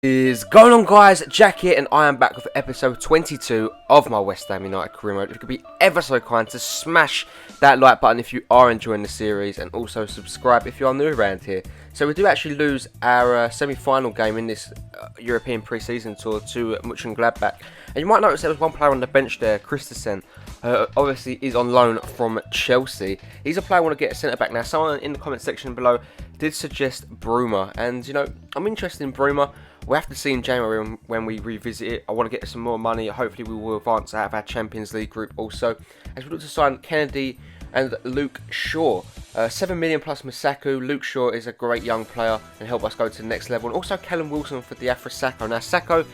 Is going on, guys? Jack here, and I am back with episode 22 of my West Ham United career mode. If you could be ever so kind to smash that like button if you are enjoying the series, and also subscribe if you are new around here. So we do actually lose our semi-final game in this European pre-season tour to Mönchengladbach, and you might notice there was one player on the bench there, Christensen. Obviously is on loan from Chelsea. He's a player I want to get a centre back now. Someone in the comment section below did suggest Bruma, and you know, I'm interested in Bruma. We have to see in January when we revisit it. I want to get some more money. Hopefully we will advance out of our Champions League group also, as we look to sign Kennedy and Luke Shaw. 7 million plus Masaku. Luke Shaw is a great young player and help us go to the next level. And also Callum Wilson for Diafra Sakho. Now Sakho,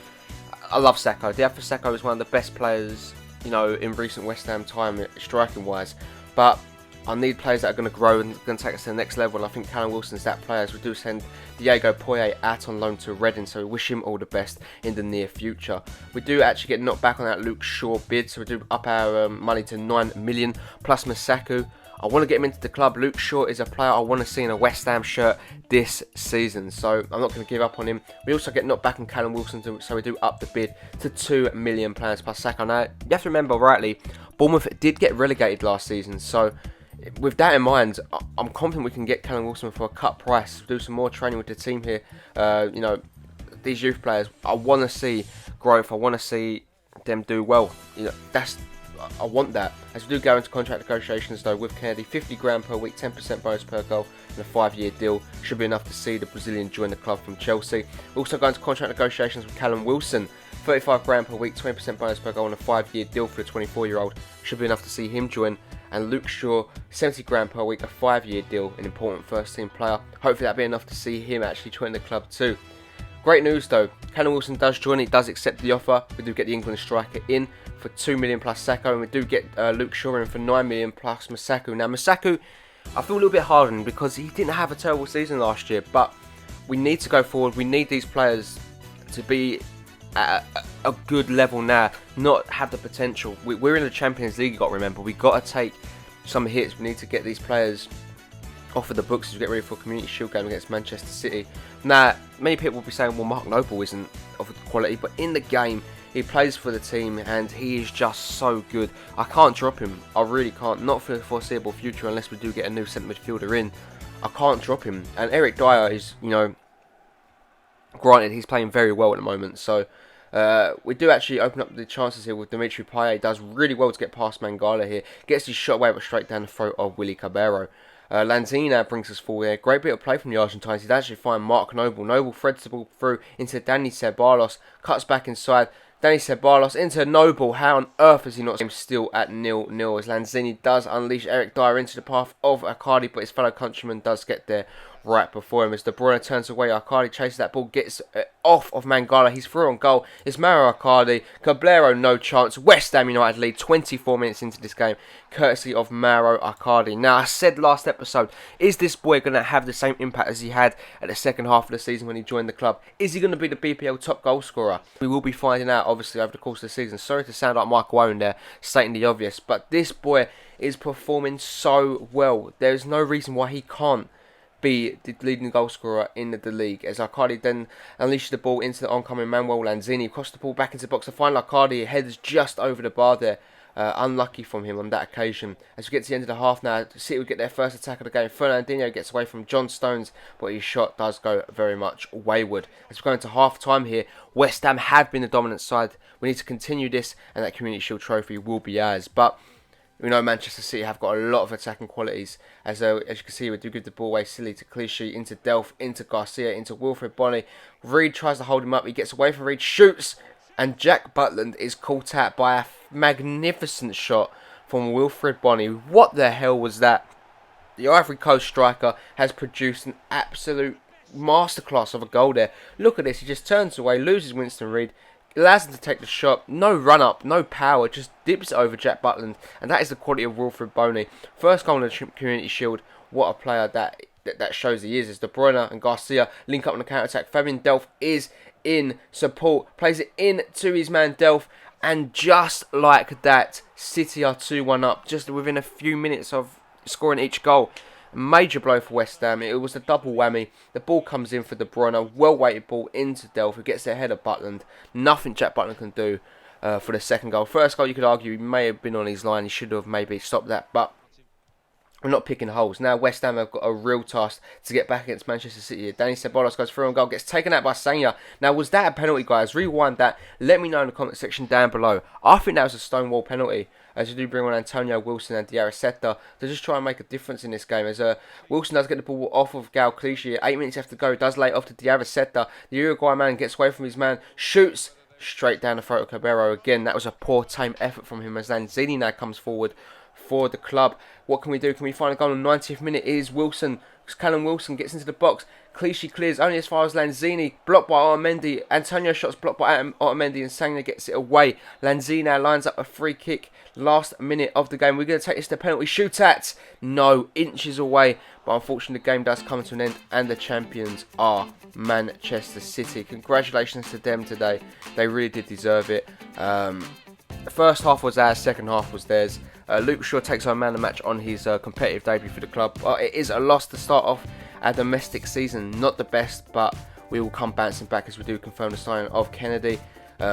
I love Sakho. Diafra Sakho is one of the best players, you know, in recent West Ham time, striking wise. But I need players that are going to grow and going to take us to the next level, and I think Callum Wilson's that player, as we do send Diego Poyet out on loan to Reading, so we wish him all the best in the near future. We do actually get knocked back on that Luke Shaw bid, so we do up our money to 9 million plus Masaku. I want to get him into the club. Luke Shaw is a player I want to see in a West Ham shirt this season, so I'm not going to give up on him. We also get knocked back on Callum Wilson, so we do up the bid to 2 million plus Sakho. Now, you have to remember rightly, Bournemouth did get relegated last season, so with that in mind, I'm confident we can get Callum Wilson for a cut price. Do some more training with the team here. You know, these youth players, I want to see growth. I want to see them do well. You know, I want that. As we do go into contract negotiations though with Kennedy, 50 grand per week, 10% bonus per goal, and a 5-year deal should be enough to see the Brazilian join the club from Chelsea. We also go into contract negotiations with Callum Wilson. 35 grand per week, 20% bonus per goal, and a 5-year deal for the 24-year-old should be enough to see him join. And Luke Shaw, 70 grand per week, a 5-year deal, an important first-team player. Hopefully that'll be enough to see him actually join the club too. Great news though, Callum Wilson does join, he does accept the offer. We do get the England striker in for 2 million plus Sakho, and we do get Luke Shaw in for 9 million plus Masaku. Now Masaku, I feel a little bit hard on him because he didn't have a terrible season last year, but we need to go forward. We need these players to be at a good level now, not have the potential. We're in the Champions League, you got to remember. We've got to take some hits. We need to get these players off of the books as we get ready for a Community Shield game against Manchester City. Now, many people will be saying, well, Mark Noble isn't of quality, but in the game, he plays for the team and he is just so good. I can't drop him. I really can't. Not for the foreseeable future unless we do get a new centre midfielder in. I can't drop him. And Eric Dyer is, you know, granted, he's playing very well at the moment, so we do actually open up the chances here with Dimitri Payet. Does really well to get past Mangala here. Gets his shot away but straight down the throat of Willy Caballero. Lanzini brings us forward here. Great bit of play from the Argentines. He'd actually find Mark Noble. Noble threads the ball through into Dani Ceballos. Cuts back inside. Dani Ceballos into Noble. How on earth is he not still at 0-0 as Lanzini does unleash Eric Dyer into the path of Icardi, but his fellow countryman does get there right before him as De Bruyne turns away. Icardi chases that ball, gets off of Mangala. He's through on goal. It's Mauro Icardi. Caballero, no chance. West Ham United lead 24 minutes into this game, courtesy of Mauro Icardi. Now, I said last episode, is this boy going to have the same impact as he had at the second half of the season when he joined the club? Is he going to be the BPL top goal scorer? We will be finding out, obviously, over the course of the season. Sorry to sound like Michael Owen there, stating the obvious, but this boy is performing so well. There is no reason why he can't be the leading goal scorer in the league, as Icardi then unleashes the ball into the oncoming Manuel Lanzini, crossed the ball back into the box to find Icardi, heads just over the bar there. Unlucky from him on that occasion. As we get to the end of the half now, City would get their first attack of the game. Fernandinho gets away from John Stones, but his shot does go very much wayward. As we go into half time here, West Ham have been the dominant side. We need to continue this, and that Community Shield trophy will be ours. But we know Manchester City have got a lot of attacking qualities. As you can see, we do give the ball away silly to Clichy, into Delph, into Garcia, into Wilfred Bonny. Reed tries to hold him up. He gets away from Reed, shoots, and Jack Butland is caught out by a magnificent shot from Wilfred Bonny. What the hell was that? The Ivory Coast striker has produced an absolute masterclass of a goal there. Look at this. He just turns away, loses Winston Reed, allows him to take the shot, no run up, no power, just dips it over Jack Butland, and that is the quality of Wilfred Bonny. First goal in the Community Shield, what a player that shows he is. As De Bruyne and Garcia link up on the counter-attack. Fabian Delph is in support, plays it in to his man Delph, and just like that, City are 2-1 up, just within a few minutes of scoring each goal. Major blow for West Ham. It was a double whammy. The ball comes in for De Bruyne. A well-weighted ball into Delph, who gets ahead of Butland. Nothing Jack Butland can do for the second goal. First goal, you could argue he may have been on his line. He should have maybe stopped that, but we're not picking holes. Now West Ham have got a real task to get back against Manchester City. Danny Ceballos goes through on goal, gets taken out by Sanya. Now, was that a penalty, guys? Rewind that. Let me know in the comment section down below. I think that was a stonewall penalty, as you do bring on Antonio Wilson and Diarra to just try and make a difference in this game. As Wilson does get the ball off of Gal Clichy. 8 minutes left to go. Does lay it off to Diarra. The Uruguay man gets away from his man. Shoots straight down the throat of Cabero again. That was a poor tame effort from him, as Lanzini now comes forward for the club. What can we do? Can we find a goal in the 90th minute? It is Wilson. Callum Wilson gets into the box. Clichy clears only as far as Lanzini. Blocked by Otamendi. Antonio shots blocked by Otamendi, and Sangha gets it away. Lanzini now lines up a free kick. Last minute of the game. We're going to take this to penalty shootout. No, inches away. But unfortunately, the game does come to an end, and the champions are Manchester City. Congratulations to them today. They really did deserve it. The first half was ours, second half was theirs. Luke Shaw takes on man of the match on his competitive debut for the club. It is a loss to start off our domestic season. Not the best, but we will come bouncing back as we do confirm the signing of Kennedy.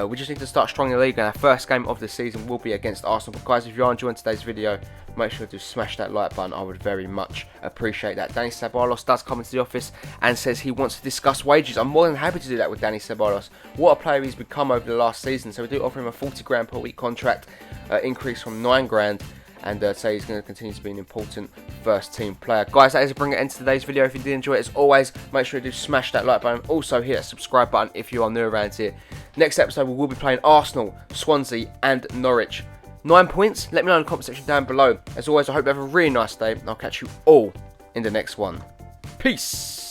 We just need to start strong in the league, and our first game of the season will be against Arsenal. But guys, if you are enjoying today's video, make sure to smash that like button. I would very much appreciate that. Danny Ceballos does come into the office and says he wants to discuss wages. I'm more than happy to do that with Danny Ceballos. What a player he's become over the last season. So we do offer him a 40 grand per week contract, increase from 9 grand. And say he's going to continue to be an important first team player. Guys, that is a bring it end to today's video. If you did enjoy it, as always, make sure you do smash that like button. Also hit that subscribe button if you are new around here. Next episode, we will be playing Arsenal, Swansea and Norwich. 9 points? Let me know in the comment section down below. As always, I hope you have a really nice day, and I'll catch you all in the next one. Peace!